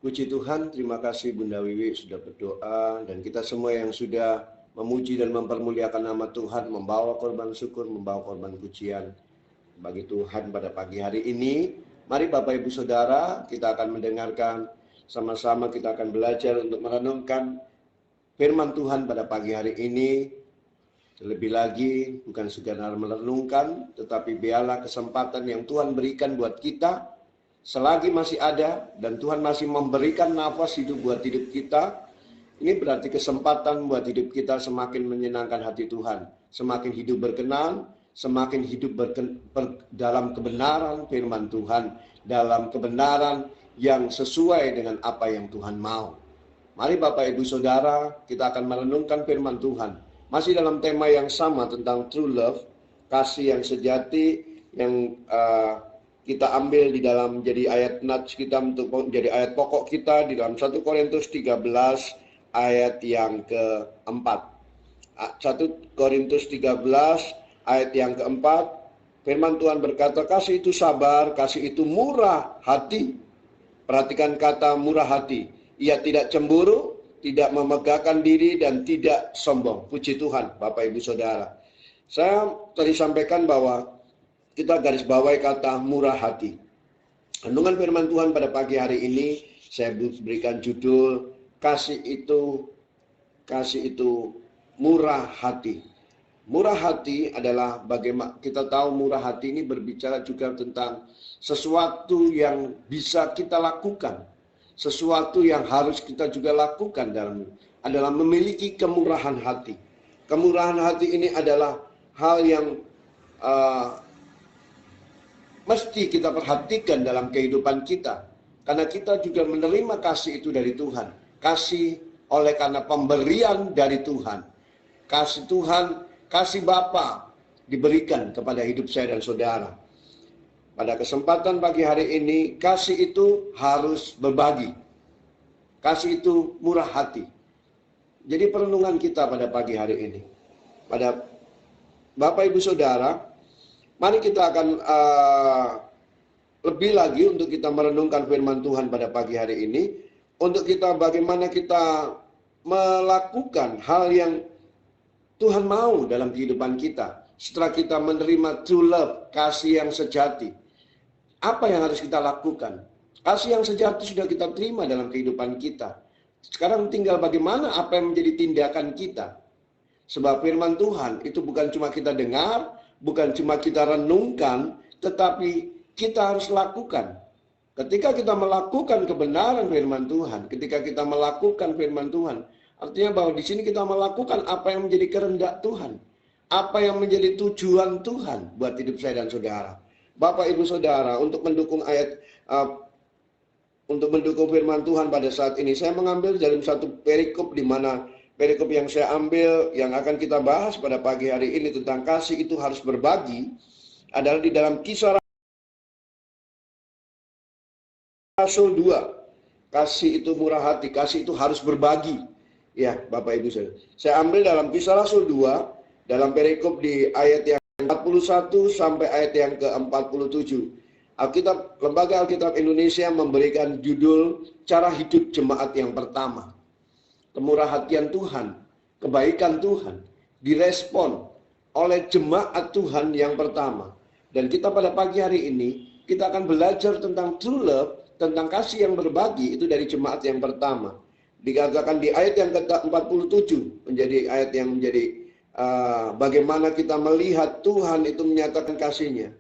Puji Tuhan, terima kasih Bunda Wiwi sudah berdoa, dan kita semua yang sudah memuji dan mempermuliakan nama Tuhan, membawa korban syukur, membawa korban pujian bagi Tuhan pada pagi hari ini. Mari Bapak Ibu Saudara, kita akan mendengarkan sama-sama, kita akan belajar untuk merenungkan firman Tuhan pada pagi hari ini. Terlebih lagi, bukan sekedar merenungkan, tetapi biarlah kesempatan yang Tuhan berikan buat kita selagi masih ada, dan Tuhan masih memberikan nafas hidup buat hidup kita. Ini berarti kesempatan buat hidup kita semakin menyenangkan hati Tuhan, semakin hidup berkenan, semakin hidup dalam kebenaran firman Tuhan, dalam kebenaran yang sesuai dengan apa yang Tuhan mau. Mari Bapak Ibu Saudara, kita akan merenungkan firman Tuhan. Masih dalam tema yang sama tentang true love, kasih yang sejati, yang kita ambil di dalam jadi ayat nats kita untuk menjadi ayat pokok kita di dalam 1 Korintus 13 ayat yang keempat. 1 Korintus 13 ayat yang keempat, firman Tuhan berkata, kasih itu sabar, kasih itu murah hati. Perhatikan kata murah hati. Ia tidak cemburu, tidak memegahkan diri, dan tidak sombong. Puji Tuhan, Bapak Ibu Saudara. Saya tadi sampaikan bahwa kita garis bawahi kata murah hati. Renungan firman Tuhan pada pagi hari ini saya berikan judul kasih itu murah hati. Murah hati adalah bagaimana kita tahu murah hati ini berbicara juga tentang sesuatu yang bisa kita lakukan. Sesuatu yang harus kita juga lakukan adalah memiliki kemurahan hati. Kemurahan hati ini adalah hal yang mesti kita perhatikan dalam kehidupan kita. Karena kita juga menerima kasih itu dari Tuhan. Kasih oleh karena pemberian dari Tuhan. Kasih Tuhan, kasih Bapa diberikan kepada hidup saya dan saudara. Pada kesempatan pagi hari ini, kasih itu harus berbagi. Kasih itu murah hati. Jadi perenungan kita pada pagi hari ini. Pada Bapak Ibu Saudara, mari kita akan lebih lagi untuk kita merenungkan firman Tuhan pada pagi hari ini. Untuk kita bagaimana kita melakukan hal yang Tuhan mau dalam kehidupan kita. Setelah kita menerima true love, kasih yang sejati. Apa yang harus kita lakukan? Kasih yang sejati sudah kita terima dalam kehidupan kita. Sekarang tinggal bagaimana apa yang menjadi tindakan kita. Sebab firman Tuhan itu bukan cuma kita dengar, bukan cuma kita renungkan, tetapi kita harus lakukan. Ketika kita melakukan kebenaran firman Tuhan, ketika kita melakukan firman Tuhan, artinya bahwa di sini kita melakukan apa yang menjadi kehendak Tuhan, apa yang menjadi tujuan Tuhan buat hidup saya dan saudara. Bapak Ibu Saudara, untuk mendukung firman Tuhan pada saat ini, saya mengambil dalam satu perikop, di mana perikop yang saya ambil, yang akan kita bahas pada pagi hari ini tentang kasih itu harus berbagi, adalah di dalam Kisah Rasul 2. Kasih itu murah hati, kasih itu harus berbagi. Ya, Bapak Ibu saya ambil dalam Kisah Rasul 2, dalam perikop di ayat yang 41 sampai ayat yang ke-47. Lembaga Alkitab Indonesia memberikan judul Cara Hidup Jemaat yang Pertama. Kemurahhatian Tuhan, kebaikan Tuhan direspon oleh jemaat Tuhan yang pertama. Dan kita pada pagi hari ini, kita akan belajar tentang true love, tentang kasih yang berbagi, itu dari jemaat yang pertama. Dikatakan di ayat yang ke-47, menjadi ayat yang menjadi bagaimana kita melihat Tuhan itu menyatakan kasihnya.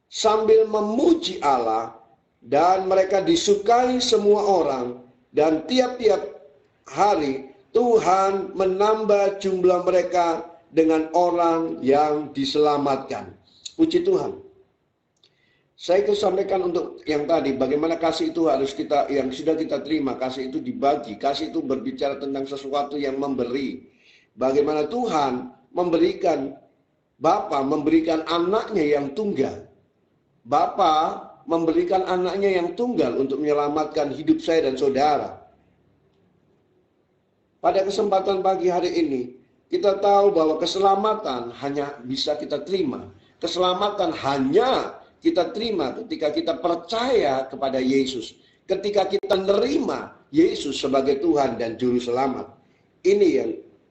Sambil memuji Allah, dan mereka disukai semua orang, dan tiap-tiap hari Tuhan menambah jumlah mereka dengan orang yang diselamatkan. Puji Tuhan. Saya sampaikan untuk yang tadi, bagaimana kasih itu harus kita, yang sudah kita terima, kasih itu dibagi. Kasih itu berbicara tentang sesuatu yang memberi. Bagaimana Tuhan memberikan, Bapa memberikan anaknya yang tunggal. Bapa memberikan anaknya yang tunggal untuk menyelamatkan hidup saya dan saudara. Pada kesempatan pagi hari ini, kita tahu bahwa keselamatan hanya bisa kita terima. Keselamatan hanya kita terima ketika kita percaya kepada Yesus. ketika kita menerima Yesus sebagai Tuhan dan Juru Selamat. Ini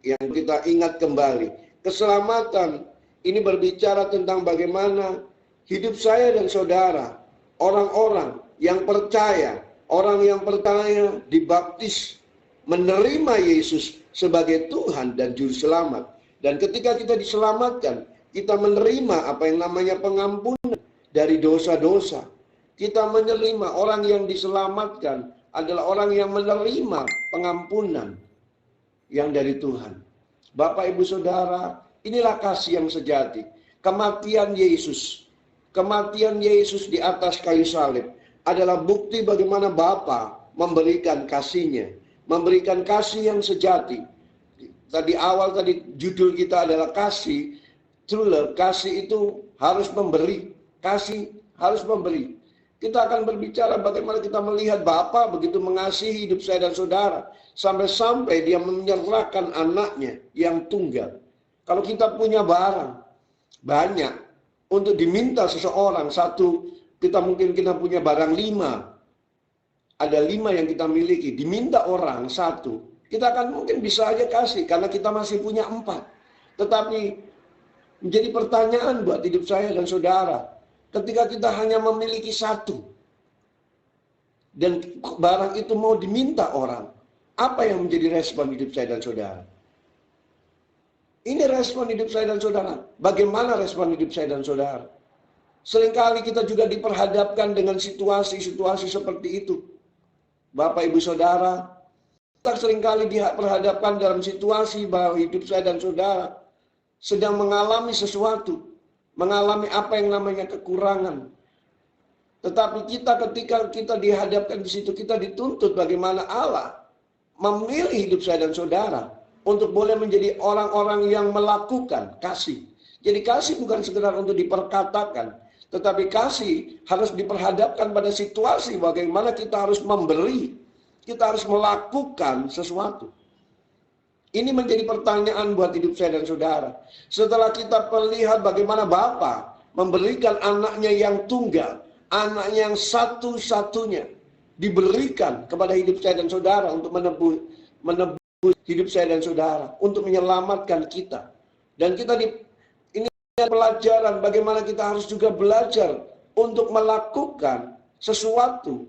yang kita ingat kembali. Keselamatan ini berbicara tentang bagaimana hidup saya dan saudara, orang-orang yang percaya, dibaptis, menerima Yesus sebagai Tuhan dan Juru Selamat. Dan ketika kita diselamatkan, kita menerima apa yang namanya pengampunan dari dosa-dosa. Kita menerima, orang yang diselamatkan adalah orang yang menerima pengampunan yang dari Tuhan. Bapak, Ibu, Saudara, inilah kasih yang sejati. Kematian Yesus di atas kayu salib adalah bukti bagaimana Bapa memberikan kasih-Nya, memberikan kasih yang sejati. Tadi judul kita adalah kasih. True love, kasih itu harus memberi. Kasih harus memberi. Kita akan berbicara bagaimana kita melihat Bapa begitu mengasihi hidup saya dan saudara. Sampai-sampai dia menyerahkan anaknya yang tunggal. Kalau kita punya barang banyak untuk diminta seseorang satu, kita punya barang 5. Ada 5 yang kita miliki, diminta orang 1. Kita akan mungkin bisa aja kasih karena kita masih punya 4. Tetapi menjadi pertanyaan buat hidup saya dan saudara. Ketika kita hanya memiliki 1 dan barang itu mau diminta orang, apa yang menjadi respon hidup saya dan saudara? Ini respon hidup saya dan saudara. Bagaimana respon hidup saya dan saudara? Seringkali kita juga diperhadapkan dengan situasi-situasi seperti itu. Bapak, Ibu, Saudara, kita seringkali diperhadapkan dalam situasi bahwa hidup saya dan saudara sedang mengalami sesuatu. Mengalami apa yang namanya kekurangan. Tetapi ketika kita dihadapkan di situ, kita dituntut bagaimana Allah memilih hidup saya dan saudara untuk boleh menjadi orang-orang yang melakukan kasih. Jadi kasih bukan sekedar untuk diperkatakan, tetapi kasih harus diperhadapkan pada situasi bagaimana kita harus memberi, kita harus melakukan sesuatu. Ini menjadi pertanyaan buat hidup saya dan saudara. Setelah kita melihat bagaimana Bapa memberikan anaknya yang tunggal, anaknya yang satu-satunya diberikan kepada hidup saya dan saudara untuk menebus hidup saya dan saudara, untuk menyelamatkan kita. Dan ini pelajaran bagaimana kita harus juga belajar untuk melakukan sesuatu,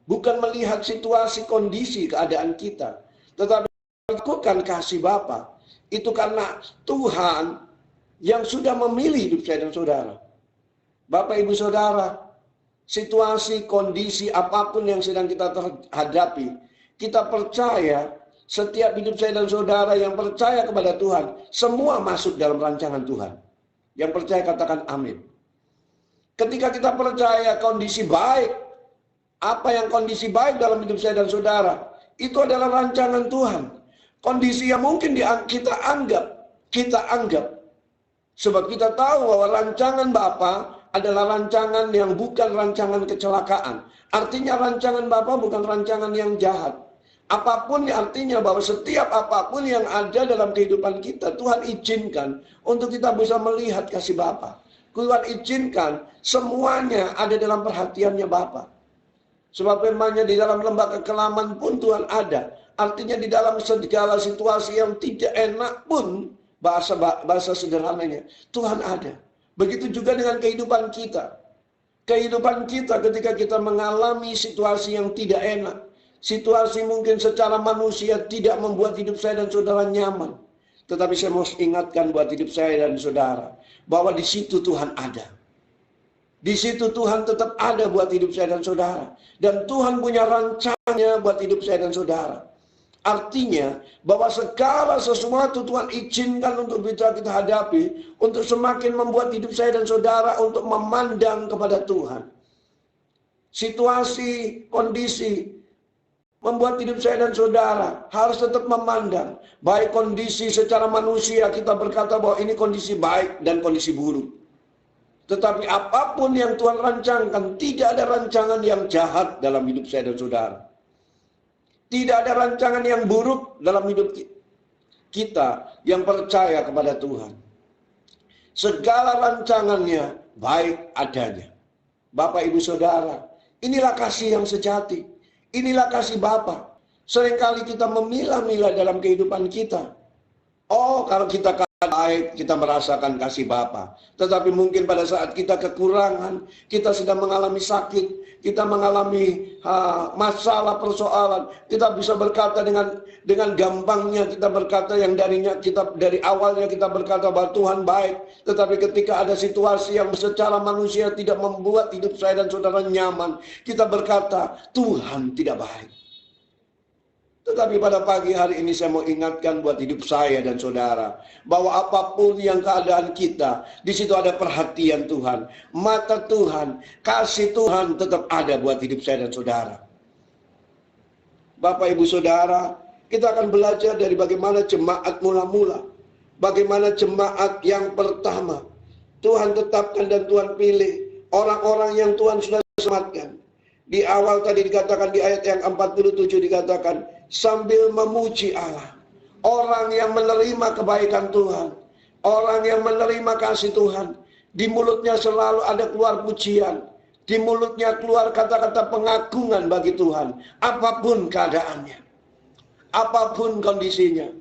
bukan melihat situasi, kondisi, keadaan kita, tetapi lakukan kasih Bapa. Itu karena Tuhan yang sudah memilih hidup saya dan saudara. Bapak, Ibu, Saudara, situasi, kondisi, apapun yang sedang kita hadapi, kita percaya setiap hidup saya dan saudara yang percaya kepada Tuhan, semua masuk dalam rancangan Tuhan. Yang percaya katakan amin. Ketika kita percaya kondisi baik, apa yang kondisi baik dalam hidup saya dan saudara, itu adalah rancangan Tuhan. Kondisi yang mungkin kita anggap. Sebab kita tahu bahwa rancangan Bapa adalah rancangan yang bukan rancangan kecelakaan. Artinya rancangan Bapa bukan rancangan yang jahat. Apapun artinya bahwa setiap apapun yang ada dalam kehidupan kita, Tuhan izinkan untuk kita bisa melihat kasih Bapa. Tuhan izinkan semuanya ada dalam perhatiannya Bapa. Sebab firman-Nya di dalam lembah kekelaman pun Tuhan ada. Artinya di dalam segala situasi yang tidak enak pun, bahasa sederhananya, Tuhan ada. Begitu juga dengan kehidupan kita. Kehidupan kita ketika kita mengalami situasi yang tidak enak. Situasi mungkin secara manusia tidak membuat hidup saya dan saudara nyaman. Tetapi saya mau ingatkan buat hidup saya dan saudara, bahwa di situ Tuhan ada. Di situ Tuhan tetap ada buat hidup saya dan saudara. Dan Tuhan punya rancangannya buat hidup saya dan saudara. Artinya bahwa segala sesuatu Tuhan izinkan untuk kita hadapi, untuk semakin membuat hidup saya dan saudara untuk memandang kepada Tuhan. Situasi, kondisi membuat hidup saya dan saudara harus tetap memandang. Baik kondisi secara manusia, kita berkata bahwa ini kondisi baik dan kondisi buruk. Tetapi apapun yang Tuhan rancangkan, tidak ada rancangan yang jahat dalam hidup saya dan saudara. Tidak ada rancangan yang buruk dalam hidup kita yang percaya kepada Tuhan. Segala rancangannya baik adanya. Bapak, Ibu, Saudara, inilah kasih yang sejati. Inilah kasih Bapa. Seringkali kita memilah-milah dalam kehidupan kita. Oh, kalau kita baik, kita merasakan kasih Bapa. Tetapi mungkin pada saat kita kekurangan, kita sedang mengalami sakit, kita mengalami masalah, persoalan, kita bisa berkata dengan gampangnya, kita berkata yang dari awalnya kita berkata bahwa Tuhan baik. Tetapi ketika ada situasi yang secara manusia tidak membuat hidup saya dan saudara nyaman, kita berkata Tuhan tidak baik. Tetapi pada pagi hari ini saya mau ingatkan buat hidup saya dan saudara, bahwa apapun yang keadaan kita, di situ ada perhatian Tuhan, mata Tuhan, kasih Tuhan tetap ada buat hidup saya dan saudara. Bapak Ibu Saudara, kita akan belajar dari bagaimana jemaat mula-mula, bagaimana jemaat yang pertama Tuhan tetapkan dan Tuhan pilih, orang-orang yang Tuhan sudah selamatkan. Di awal tadi dikatakan, di ayat yang 47 dikatakan, sambil memuji Allah. Orang yang menerima kebaikan Tuhan, orang yang menerima kasih Tuhan, di mulutnya selalu ada keluar pujian, di mulutnya keluar kata-kata pengagungan bagi Tuhan, apapun keadaannya, apapun kondisinya.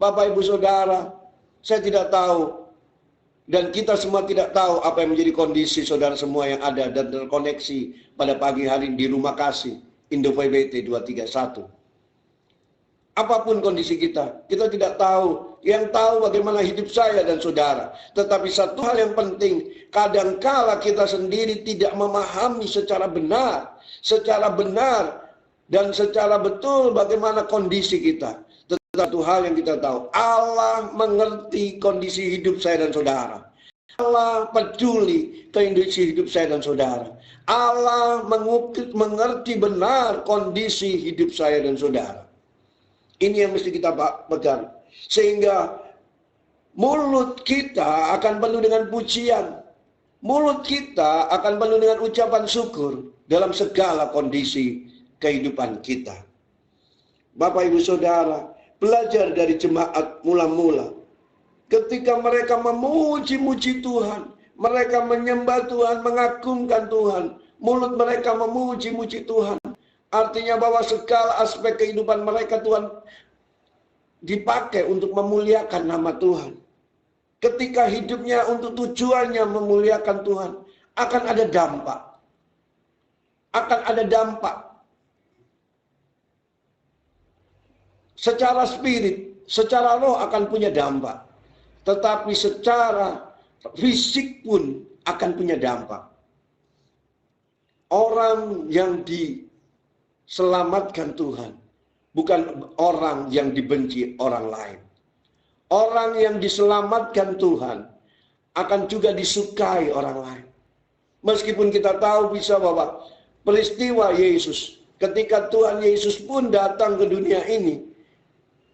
Bapak Ibu Saudara, saya tidak tahu, dan kita semua tidak tahu apa yang menjadi kondisi saudara semua yang ada dan terkoneksi pada pagi hari di Rumah Kasih Indo PBT 231. Apapun kondisi kita tidak tahu. Yang tahu bagaimana hidup saya dan saudara. Tetapi satu hal yang penting, kadangkala kita sendiri tidak memahami secara benar dan secara betul bagaimana kondisi kita. Satu hal yang kita tahu, Allah mengerti kondisi hidup saya dan saudara. Allah peduli kondisi hidup saya dan saudara. Allah mengerti benar kondisi hidup saya dan saudara. Ini yang mesti kita pegang. Sehingga mulut kita akan penuh dengan pujian. Mulut kita akan penuh dengan ucapan syukur dalam segala kondisi kehidupan kita. Bapak Ibu Saudara, belajar dari jemaat mula-mula. Ketika mereka memuji-muji Tuhan, mereka menyembah Tuhan, mengagungkan Tuhan, mulut mereka memuji-muji Tuhan. Artinya bahwa segala aspek kehidupan mereka Tuhan dipakai untuk memuliakan nama Tuhan. Ketika hidupnya untuk tujuannya memuliakan Tuhan, akan ada dampak. Akan ada dampak. Secara spirit, secara roh akan punya dampak. Tetapi secara fisik pun akan punya dampak. Orang yang diselamatkan Tuhan, bukan orang yang dibenci orang lain. Orang yang diselamatkan Tuhan akan juga disukai orang lain. Meskipun kita tahu bisa bahwa peristiwa Yesus, ketika Tuhan Yesus pun datang ke dunia ini,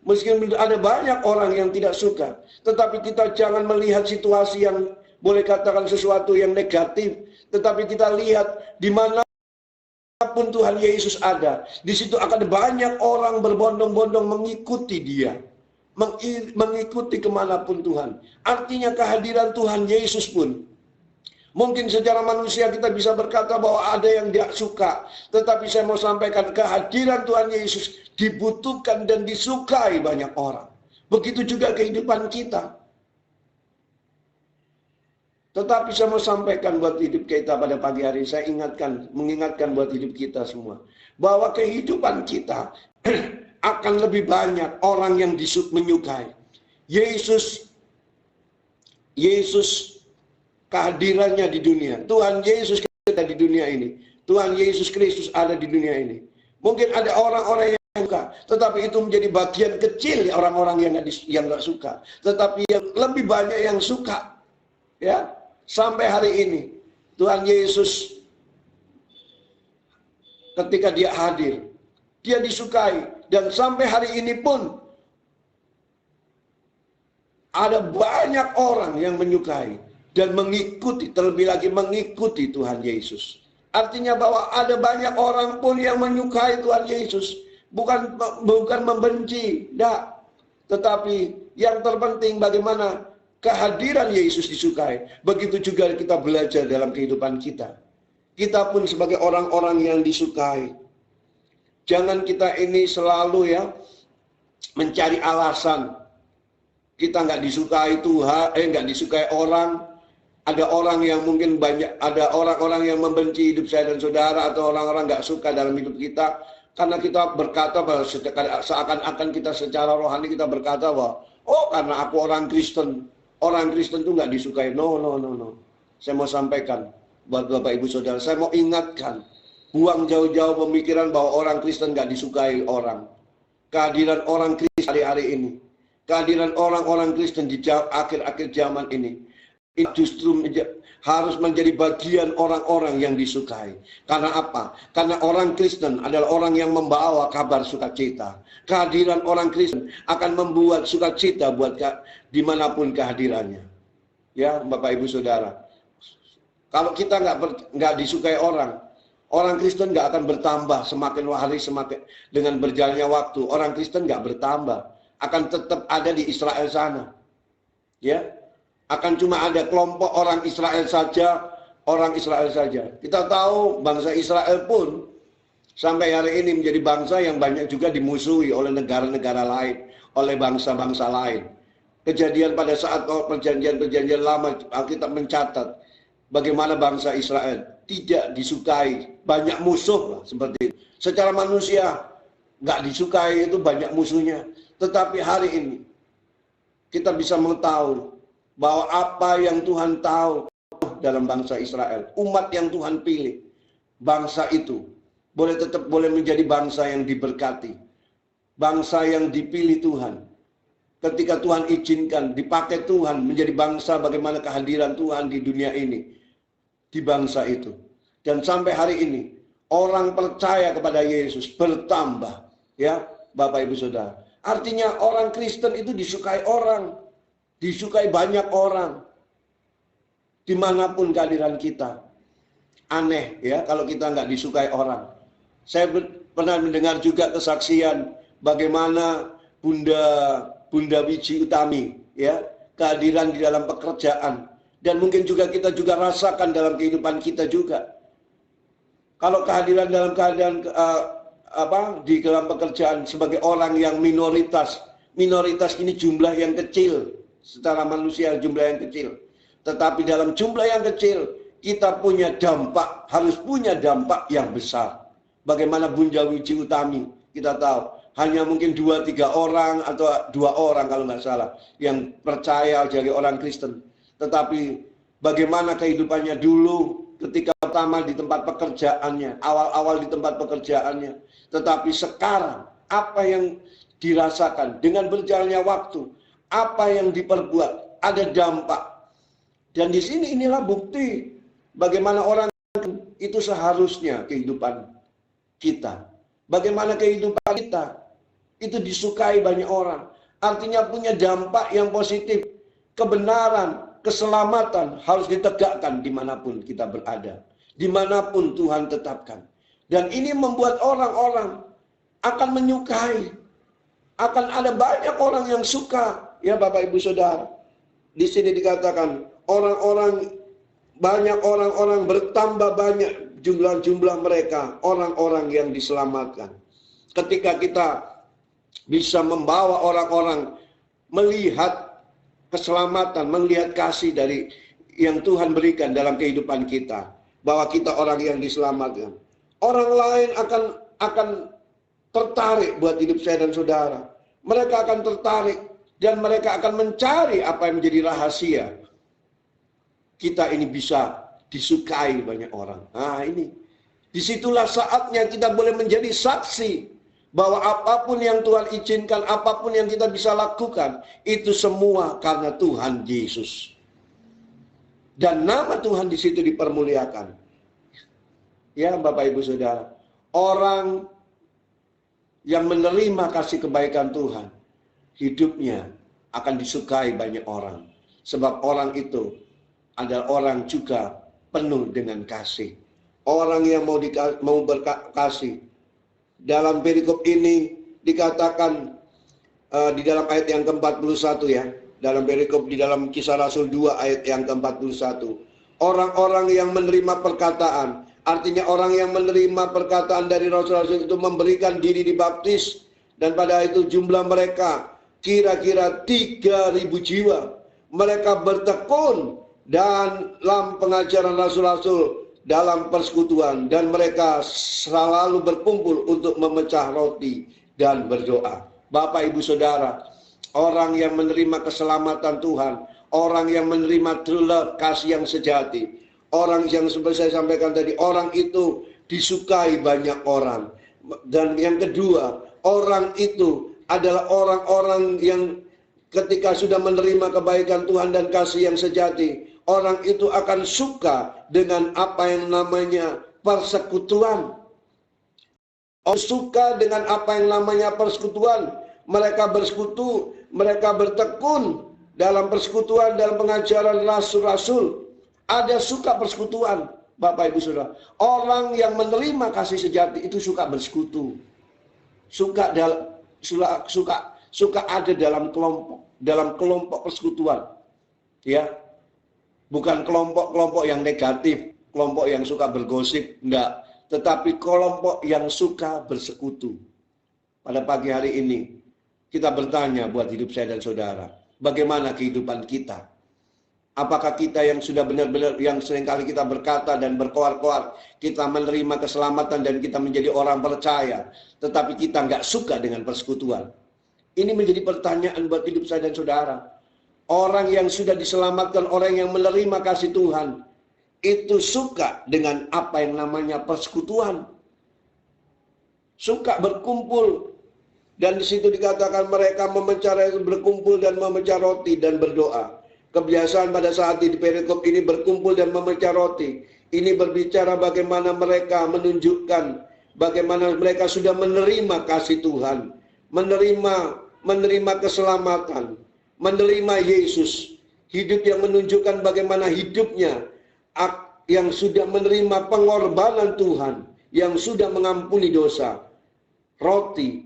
meskipun ada banyak orang yang tidak suka, tetapi kita jangan melihat situasi yang boleh katakan sesuatu yang negatif. Tetapi kita lihat di mana pun Tuhan Yesus ada, di situ akan banyak orang berbondong-bondong mengikuti dia. Mengikuti kemanapun Tuhan. Artinya kehadiran Tuhan Yesus pun, mungkin secara manusia kita bisa berkata bahwa ada yang tidak suka. Tetapi saya mau sampaikan, kehadiran Tuhan Yesus dibutuhkan dan disukai banyak orang. Begitu juga kehidupan kita. Tetapi saya mau sampaikan buat hidup kita pada pagi hari, saya mengingatkan buat hidup kita semua, bahwa kehidupan kita akan lebih banyak orang yang menyukai. Yesus kehadirannya di dunia. Tuhan Yesus ada di dunia ini. Tuhan Yesus Kristus ada di dunia ini. Mungkin ada orang-orang yang suka, tetapi itu menjadi bagian kecil orang-orang yang nggak suka. Tetapi yang lebih banyak yang suka. Ya, sampai hari ini Tuhan Yesus ketika dia hadir, dia disukai, dan sampai hari ini pun ada banyak orang yang menyukai dan mengikuti, terlebih lagi mengikuti Tuhan Yesus. Artinya bahwa ada banyak orang pun yang menyukai Tuhan Yesus, bukan membenci, tidak. Tetapi yang terpenting bagaimana kehadiran Yesus disukai. Begitu juga kita belajar dalam kehidupan kita. Kita pun sebagai orang-orang yang disukai. Jangan kita ini selalu ya mencari alasan. Kita nggak disukai Tuhan, nggak disukai orang. Ada orang yang mungkin ada orang-orang yang membenci hidup saya dan saudara, atau orang-orang nggak suka dalam hidup kita. Karena kita berkata bahwa seakan-akan kita secara rohani kita berkata bahwa, oh karena aku orang Kristen itu nggak disukai. No. Saya mau sampaikan buat Bapak Ibu Saudara, saya mau ingatkan, buang jauh-jauh pemikiran bahwa orang Kristen nggak disukai orang. Kehadiran orang Kristen hari-hari ini, kehadiran orang-orang Kristen di akhir-akhir zaman ini, itu justru harus menjadi bagian orang-orang yang disukai. Karena apa? Karena orang Kristen adalah orang yang membawa kabar sukacita. Kehadiran orang Kristen akan membuat sukacita buat dimanapun kehadirannya. Ya, Bapak Ibu Saudara. Kalau kita nggak disukai orang Kristen nggak akan bertambah semakin hari semakin dengan berjalannya waktu. Orang Kristen nggak bertambah, akan tetap ada di Israel sana. Ya, akan cuma ada kelompok orang Israel saja. Kita tahu bangsa Israel pun sampai hari ini menjadi bangsa yang banyak juga dimusuhi oleh negara-negara lain, oleh bangsa-bangsa lain. Kejadian pada saat perjanjian lama, Alkitab mencatat bagaimana bangsa Israel tidak disukai, banyak musuh seperti itu. Secara manusia nggak disukai, itu banyak musuhnya. Tetapi hari ini kita bisa mengetahui bahwa apa yang Tuhan tahu dalam bangsa Israel, umat yang Tuhan pilih, bangsa itu tetap boleh menjadi bangsa yang diberkati, bangsa yang dipilih Tuhan. Ketika Tuhan izinkan, dipakai Tuhan menjadi bangsa, bagaimana kehadiran Tuhan di dunia ini, di bangsa itu. Dan sampai hari ini orang percaya kepada Yesus bertambah, ya Bapak Ibu Saudara. Artinya orang Kristen itu disukai orang, disukai banyak orang dimanapun kehadiran kita. Aneh ya kalau kita nggak disukai orang. Saya pernah mendengar juga kesaksian bagaimana Bunda Wiji Utami, ya, kehadiran di dalam pekerjaan. Dan mungkin juga kita juga rasakan dalam kehidupan kita juga. Kalau kehadiran dalam keadaan di dalam pekerjaan sebagai orang yang minoritas ini jumlah yang kecil, secara manusia jumlah yang kecil. Tetapi dalam jumlah yang kecil kita punya dampak, harus punya dampak yang besar. Bagaimana Bunda Wiji Utami, kita tahu hanya mungkin 2-3 orang atau 2 orang kalau nggak salah yang percaya jadi orang Kristen. Tetapi bagaimana kehidupannya dulu ketika pertama di tempat pekerjaannya, awal-awal di tempat pekerjaannya. Tetapi sekarang apa yang dirasakan dengan berjalannya waktu, apa yang diperbuat, ada dampak. Dan di sini inilah bukti bagaimana orang itu seharusnya kehidupan kita. Bagaimana kehidupan kita itu disukai banyak orang. Artinya punya dampak yang positif. Kebenaran, keselamatan harus ditegakkan dimanapun kita berada. Dimanapun Tuhan tetapkan. Dan ini membuat orang-orang akan menyukai. Akan ada banyak orang yang suka. Ya Bapak Ibu Saudara. Di sini dikatakan banyak orang-orang bertambah banyak jumlah mereka, orang-orang yang diselamatkan. Ketika kita bisa membawa orang-orang melihat keselamatan, melihat kasih dari yang Tuhan berikan dalam kehidupan kita, bahwa kita orang yang diselamatkan, orang lain akan tertarik buat hidup saya dan saudara. Mereka akan tertarik dan mereka akan mencari apa yang menjadi rahasia kita ini bisa disukai banyak orang. Nah ini, disitulah saatnya kita boleh menjadi saksi bahwa apapun yang Tuhan izinkan, apapun yang kita bisa lakukan, itu semua karena Tuhan Yesus. Dan nama Tuhan di situ dipermuliakan. Ya Bapak Ibu Saudara, orang yang menerima kasih kebaikan Tuhan, hidupnya akan disukai banyak orang. Sebab orang itu adalah orang juga penuh dengan kasih. Orang yang mau berkasih. Dalam perikop ini dikatakan di dalam ayat yang ke-41 ya. Dalam perikop di dalam Kisah Rasul 2 ayat yang ke-41. Orang-orang yang menerima perkataan Artinya orang yang menerima perkataan dari rasul-rasul itu memberikan diri dibaptis. Dan pada itu jumlah mereka kira-kira 3.000 jiwa. Mereka bertekun dan dalam pengajaran rasul-rasul, dalam persekutuan. Dan mereka selalu berkumpul untuk memecah roti dan berdoa. Bapak, Ibu, Saudara, orang yang menerima keselamatan Tuhan, orang yang menerima true love, kasih yang sejati, orang yang seperti saya sampaikan tadi, orang itu disukai banyak orang. Dan yang kedua, orang itu adalah orang-orang yang ketika sudah menerima kebaikan Tuhan dan kasih yang sejati, orang itu akan suka dengan apa yang namanya persekutuan. Orang suka dengan apa yang namanya persekutuan. Mereka bersekutu, mereka bertekun dalam persekutuan, dalam pengajaran rasul-rasul. Ada suka persekutuan, Bapak Ibu Saudara. Orang yang menerima kasih sejati itu suka bersekutu. Suka ada dalam kelompok persekutuan. Ya. Bukan kelompok-kelompok yang negatif, kelompok yang suka bergosip, enggak, tetapi kelompok yang suka bersekutu. Pada pagi hari ini kita bertanya buat hidup saya dan saudara, bagaimana kehidupan kita? Apakah kita yang sudah benar-benar, yang seringkali kita berkata dan berkoar-koar, kita menerima keselamatan dan kita menjadi orang percaya, tetapi kita nggak suka dengan persekutuan? Ini menjadi pertanyaan buat hidup saya dan saudara. Orang yang sudah diselamatkan, orang yang menerima kasih Tuhan, itu suka dengan apa yang namanya persekutuan. Suka berkumpul. Dan di situ dikatakan mereka berkumpul dan memecah roti dan berdoa. Kebiasaan pada saat di perikop ini berkumpul dan memecah roti. Ini berbicara bagaimana mereka menunjukkan bagaimana mereka sudah menerima kasih Tuhan, menerima keselamatan, menerima Yesus. Hidup yang menunjukkan bagaimana hidupnya yang sudah menerima pengorbanan Tuhan, yang sudah mengampuni dosa. Roti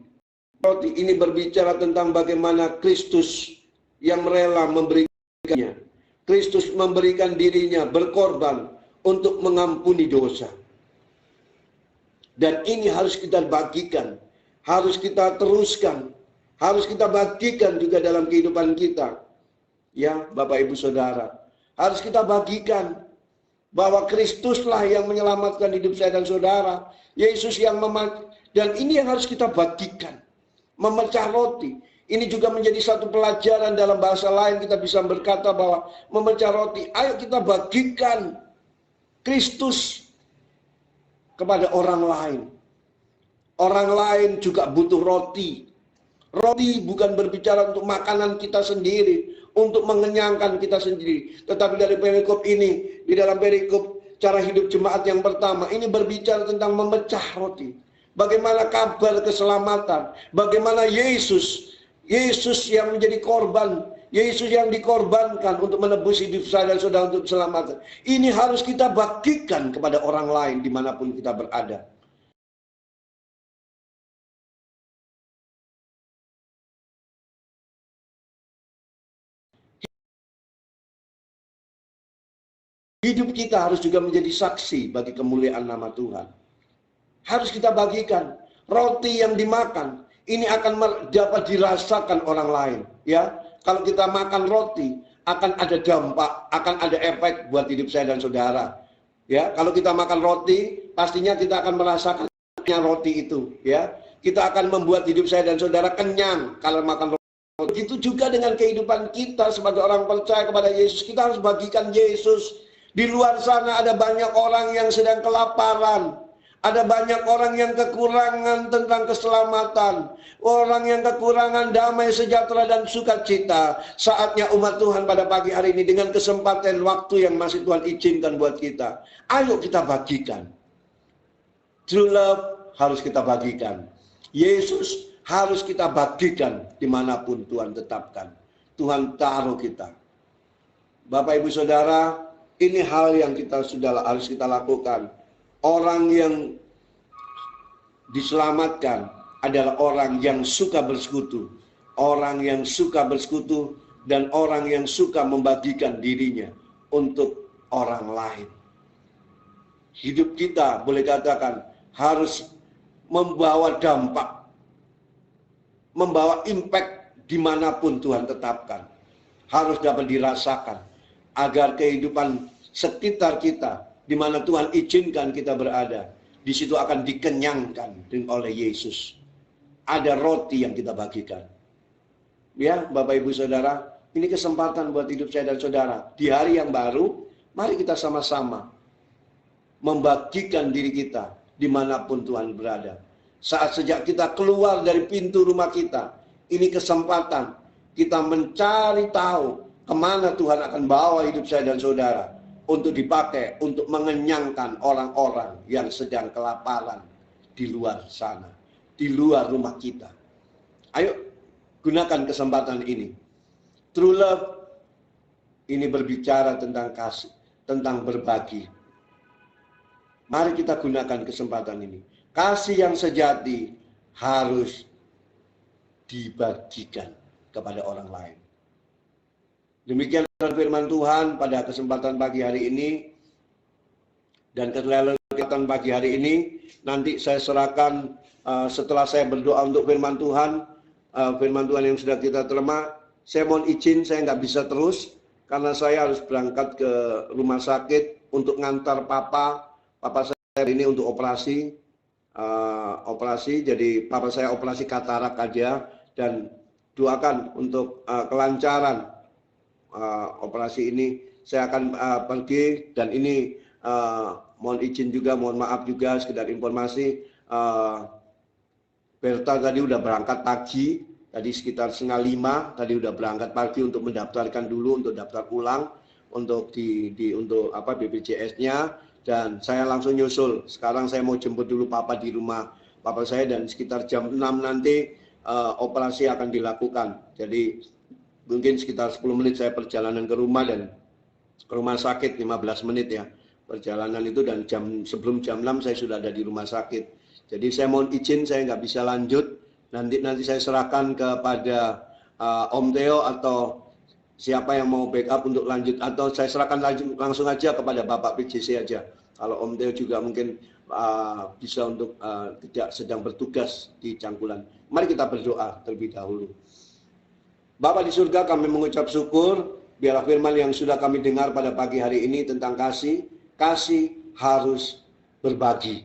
ini berbicara tentang bagaimana Kristus yang rela memberikannya. Kristus memberikan dirinya berkorban untuk mengampuni dosa. Dan ini harus kita bagikan, harus kita teruskan, harus kita bagikan juga dalam kehidupan kita. Ya, Bapak Ibu Saudara, harus kita bagikan bahwa Kristuslah yang menyelamatkan hidup saya dan saudara. Yesus yang dan ini yang harus kita bagikan. Memecah roti. Ini juga menjadi satu pelajaran. Dalam bahasa lain kita bisa berkata bahwa memecah roti, ayo kita bagikan Kristus kepada orang lain. Orang lain juga butuh roti. Roti bukan berbicara untuk makanan kita sendiri, untuk mengenyangkan kita sendiri. Tetapi dari perikop ini, di dalam perikop cara hidup jemaat yang pertama, ini berbicara tentang memecah roti. Bagaimana kabar keselamatan, bagaimana Yesus yang menjadi korban, Yesus yang dikorbankan untuk menebus hidup saya dan saudara untuk keselamatan. Ini harus kita bagikan kepada orang lain dimanapun kita berada. Hidup kita harus juga menjadi saksi bagi kemuliaan nama Tuhan. Harus kita bagikan. Roti yang dimakan ini akan dapat dirasakan orang lain, ya. Kalau kita makan roti, akan ada dampak, akan ada efek buat hidup saya dan saudara. Ya, kalau kita makan roti, pastinya kita akan merasakan roti itu, ya. Kita akan membuat hidup saya dan saudara kenyang kalau makan roti. Begitu juga dengan kehidupan kita sebagai orang percaya kepada Yesus. Kita harus bagikan Yesus. Di luar sana ada banyak orang yang sedang kelaparan. Ada banyak orang yang kekurangan tentang keselamatan. Orang yang kekurangan damai, sejahtera, dan sukacita. Saatnya umat Tuhan pada pagi hari ini dengan kesempatan waktu yang masih Tuhan izinkan buat kita. Ayo kita bagikan. True love harus kita bagikan. Yesus harus kita bagikan dimanapun Tuhan tetapkan. Tuhan taruh kita. Bapak Ibu Saudara, ini hal yang harus kita lakukan. Orang yang diselamatkan adalah orang yang suka bersekutu. Orang yang suka bersekutu dan orang yang suka membagikan dirinya untuk orang lain. hidup kita boleh katakan harus membawa dampak, membawa impact dimanapun Tuhan tetapkan. Harus dapat dirasakan agar kehidupan sekitar kita, di mana Tuhan izinkan kita berada, di situ akan dikenyangkan oleh Yesus. Ada roti yang kita bagikan. Ya, Bapak Ibu Saudara, ini kesempatan buat hidup saya dan saudara. Di hari yang baru, mari kita sama-sama membagikan diri kita dimanapun Tuhan berada. Saat sejak kita keluar dari pintu rumah kita, ini kesempatan kita mencari tahu kemana Tuhan akan bawa hidup saya dan saudara untuk dipakai untuk mengenyangkan orang-orang yang sedang kelaparan di luar sana, di luar rumah kita. Ayo gunakan kesempatan ini. True love ini berbicara tentang kasih, tentang berbagi. Mari kita gunakan kesempatan ini. Kasih yang sejati harus dibagikan kepada orang lain. Demikian firman Tuhan pada kesempatan pagi hari ini. Dan kesempatan pagi hari ini nanti saya serahkan setelah saya berdoa untuk firman Tuhan yang sudah kita terima. Saya mohon izin, saya nggak bisa terus karena saya harus berangkat ke rumah sakit untuk ngantar papa saya ini untuk operasi. Jadi papa saya operasi katarak aja, dan doakan untuk kelancaran operasi ini. Saya akan pergi, dan ini mohon izin juga, mohon maaf juga, sekedar informasi, Berta tadi udah berangkat pagi, tadi sekitar 4:30 tadi udah berangkat pagi untuk mendaftarkan dulu, untuk daftar ulang untuk untuk BPJS-nya. Dan saya langsung nyusul. Sekarang saya mau jemput dulu papa di rumah papa saya, dan sekitar jam 6 nanti operasi akan dilakukan. Jadi mungkin sekitar 10 menit saya perjalanan ke rumah, dan ke rumah sakit 15 menit ya perjalanan itu, dan sebelum jam 6 saya sudah ada di rumah sakit. Jadi saya mohon izin, saya nggak bisa lanjut. Nanti saya serahkan kepada Om Theo atau siapa yang mau backup untuk lanjut, atau saya serahkan langsung aja kepada Bapak PJC aja. Kalau Om Theo juga mungkin bisa untuk tidak sedang bertugas di Cangkulan. Mari kita berdoa terlebih dahulu. Bapa di surga, kami mengucap syukur, biarlah firman yang sudah kami dengar pada pagi hari ini tentang kasih. Kasih harus berbagi.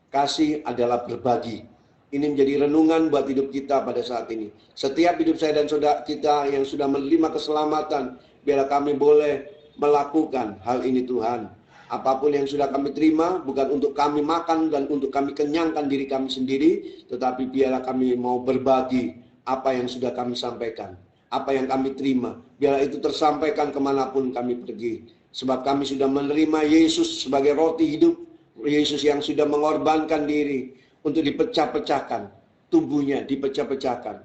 Kasih adalah berbagi. Ini menjadi renungan buat hidup kita pada saat ini. Setiap hidup saya dan saudara kita yang sudah menerima keselamatan, biarlah kami boleh melakukan hal ini Tuhan. Apapun yang sudah kami terima, bukan untuk kami makan dan untuk kami kenyangkan diri kami sendiri, tetapi biarlah kami mau berbagi apa yang sudah kami sampaikan, apa yang kami terima. Biarlah itu tersampaikan kemanapun kami pergi. Sebab kami sudah menerima Yesus sebagai roti hidup, Yesus yang sudah mengorbankan diri untuk dipecah-pecahkan, tubuhnya dipecah-pecahkan.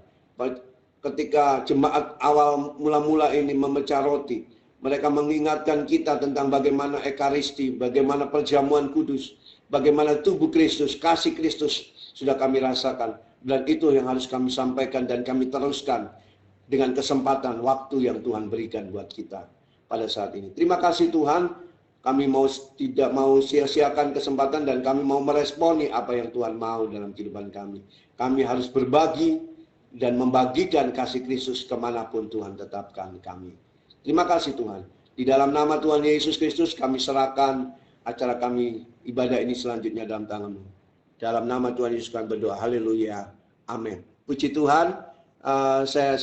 Ketika jemaat awal mula-mula ini memecah roti, mereka mengingatkan kita tentang bagaimana ekaristi, bagaimana perjamuan kudus, bagaimana tubuh Kristus, kasih Kristus sudah kami rasakan. Dan itu yang harus kami sampaikan dan kami teruskan dengan kesempatan waktu yang Tuhan berikan buat kita pada saat ini. Terima kasih Tuhan, kami tidak mau sia-siakan kesempatan, dan kami mau meresponi apa yang Tuhan mau dalam kehidupan kami. Kami harus berbagi dan membagikan kasih Kristus kemanapun Tuhan tetapkan kami. Terima kasih Tuhan. Di dalam nama Tuhan Yesus Kristus kami serahkan acara kami, ibadah ini selanjutnya dalam tangan-Mu. Dalam nama Tuhan Yesus kami berdoa. Haleluya. Amin. Puji Tuhan. Saya